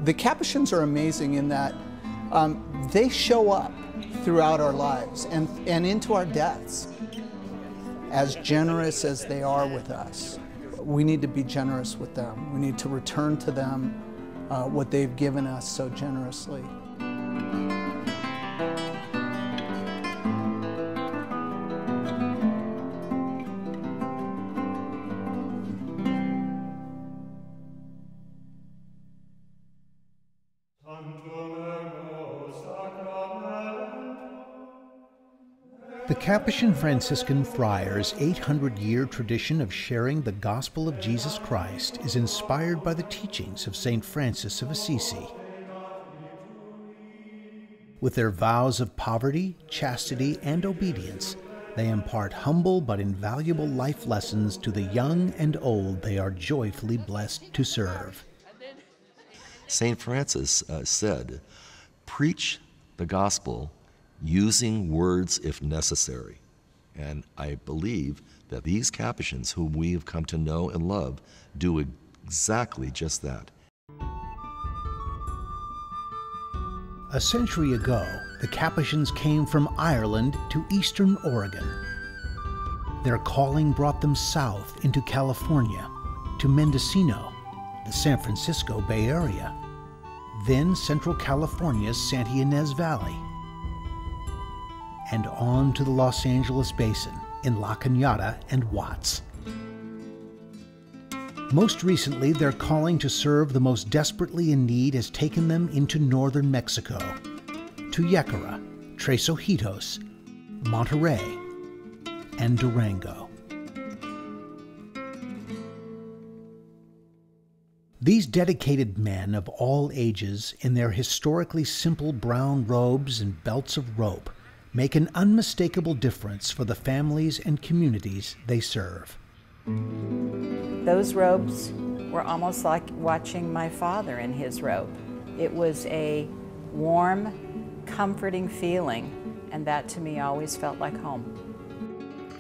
The Capuchins are amazing in that they show up throughout our lives and into our deaths. As generous as they are with us, we need to be generous with them. We need to return to them what they've given us so generously. The Capuchin Franciscan Friars' 800-year tradition of sharing the gospel of Jesus Christ is inspired by the teachings of St. Francis of Assisi. With their vows of poverty, chastity, and obedience, they impart humble but invaluable life lessons to the young and old they are joyfully blessed to serve. St. Francis said, "Preach the gospel using words if necessary." And I believe that these Capuchins, whom we have come to know and love, do exactly just that. A century ago, the Capuchins came from Ireland to eastern Oregon. Their calling brought them south into California, to Mendocino, the San Francisco Bay Area, then Central California's Santa Ynez Valley, and on to the Los Angeles Basin in La Cañada and Watts. Most recently, their calling to serve the most desperately in need has taken them into northern Mexico, to Yécora, Tres Ojitos, Monterrey, and Durango. These dedicated men of all ages, in their historically simple brown robes and belts of rope, make an unmistakable difference for the families and communities they serve. Those robes were almost like watching my father in his robe. It was a warm, comforting feeling, and that to me always felt like home.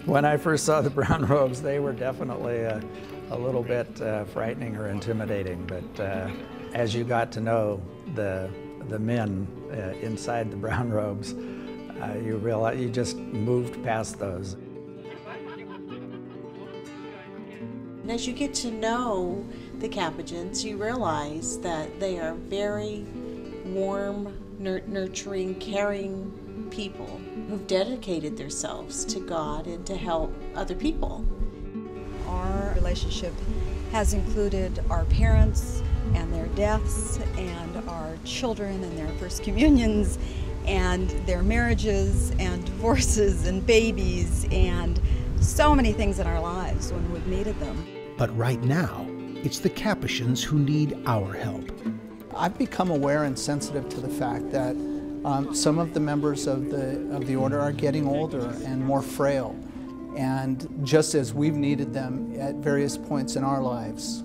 When I first saw the brown robes, they were definitely a little bit frightening or intimidating, but as you got to know the men inside the brown robes, you realize you just moved past those. And as you get to know the Capuchins, you realize that they are very warm, nurturing, caring people who've dedicated themselves to God and to help other people. Our relationship has included our parents and their deaths, and our children and their first communions, and their marriages and divorces and babies, and so many things in our lives when we've needed them. But right now, it's the Capuchins who need our help. I've become aware and sensitive to the fact that some of the members of the order are getting older and more frail. And just as we've needed them at various points in our lives,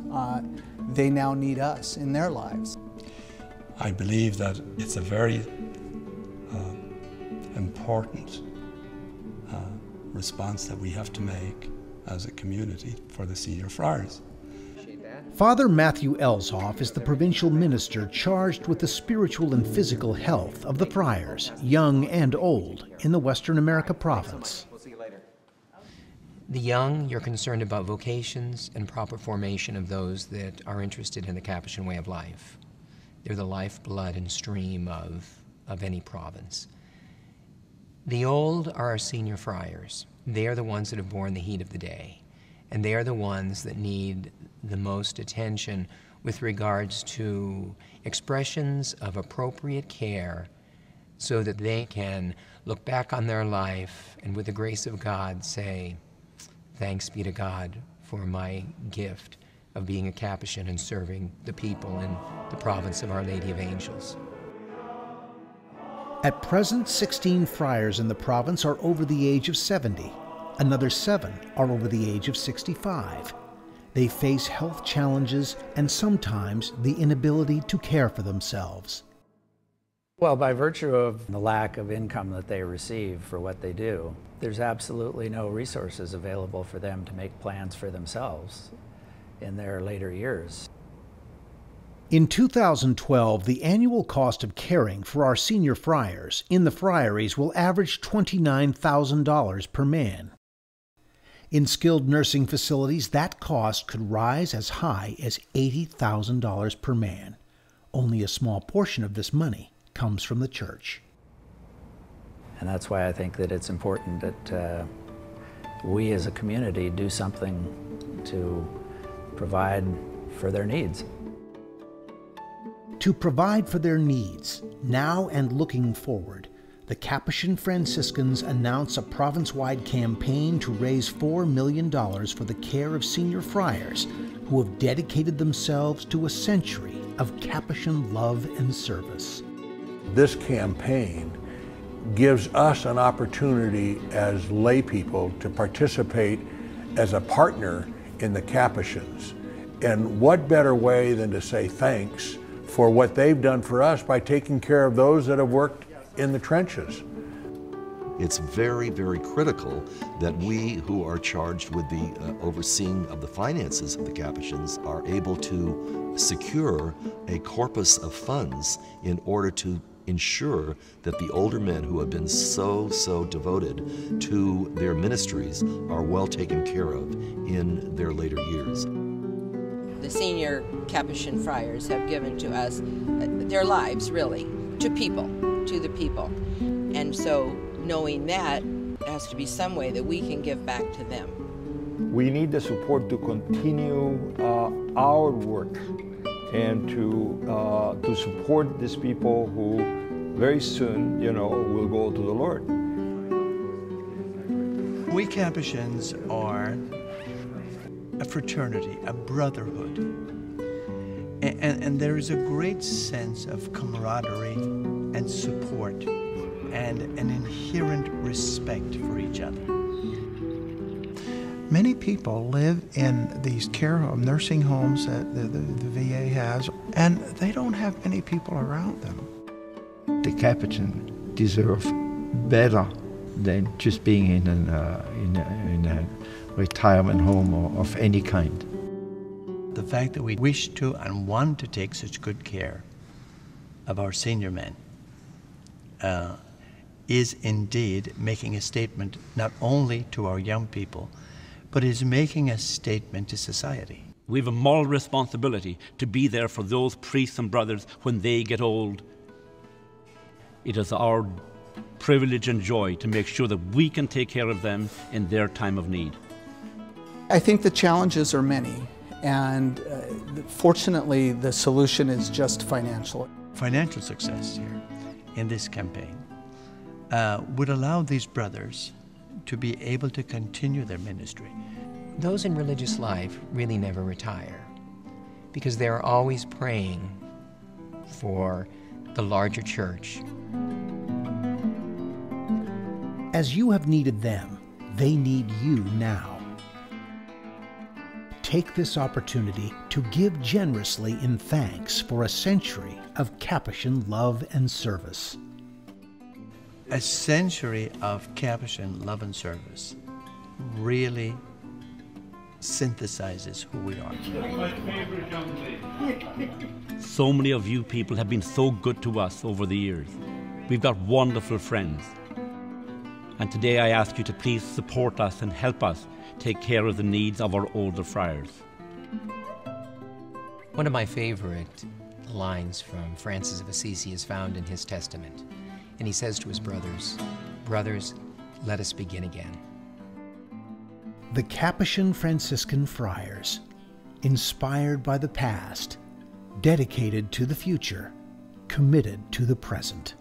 they now need us in their lives. I believe that it's a very important response that we have to make as a community for the Senior Friars. Father Matthew Elshoff is the provincial minister charged with the spiritual and physical health of the friars, young and old, in the Western America province. The young, you're concerned about vocations and proper formation of those that are interested in the Capuchin way of life. They're the lifeblood and stream of any province. The old are our senior friars. They are the ones that have borne the heat of the day, and they are the ones that need the most attention with regards to expressions of appropriate care so that they can look back on their life and with the grace of God say, "Thanks be to God for my gift of being a Capuchin and serving the people in the province of Our Lady of Angels." At present, 16 friars in the province are over the age of 70. Another 7 are over the age of 65. They face health challenges and sometimes the inability to care for themselves. Well, by virtue of the lack of income that they receive for what they do, there's absolutely no resources available for them to make plans for themselves in their later years. In 2012, the annual cost of caring for our senior friars in the friaries will average $29,000 per man. In skilled nursing facilities, that cost could rise as high as $80,000 per man. Only a small portion of this money comes from the church. And that's why I think that it's important that we as a community do something to provide for their needs. To provide for their needs, now and looking forward, the Capuchin Franciscans announce a province-wide campaign to raise $4 million for the care of senior friars who have dedicated themselves to a century of Capuchin love and service. This campaign gives us an opportunity as lay people to participate as a partner in the Capuchins. And what better way than to say thanks for what they've done for us by taking care of those that have worked in the trenches. It's very, very critical that we who are charged with the overseeing of the finances of the Capuchins are able to secure a corpus of funds in order to ensure that the older men who have been so devoted to their ministries are well taken care of in their later years. The senior Capuchin friars have given to us their lives, really, to people, to the people. And so knowing that, there has to be some way that we can give back to them. We need the support to continue our work and to support these people who very soon, will go to the Lord. We Capuchins are a fraternity, a brotherhood. And there is a great sense of camaraderie and support and an inherent respect for each other. Many people live in these care home, nursing homes that the VA has, and they don't have many people around them. The Capuchin deserve better than just being in a retirement home or of any kind. The fact that we wish to and want to take such good care of our senior men is indeed making a statement not only to our young people, but is making a statement to society. We have a moral responsibility to be there for those priests and brothers when they get old. It is our privilege and joy to make sure that we can take care of them in their time of need. I think the challenges are many, and fortunately the solution is just financial. Financial success here in this campaign would allow these brothers to be able to continue their ministry. Those in religious life really never retire because they're always praying for the larger church. As you have needed them, they need you now. Take this opportunity to give generously in thanks for a century of Capuchin love and service. A century of Capuchin love and service really synthesizes who we are. So many of you people have been so good to us over the years. We've got wonderful friends. And today I ask you to please support us and help us take care of the needs of our older friars. One of my favorite lines from Francis of Assisi is found in his testament. And he says to his brothers, "Brothers, let us begin again." The Capuchin Franciscan Friars, inspired by the past, dedicated to the future, committed to the present.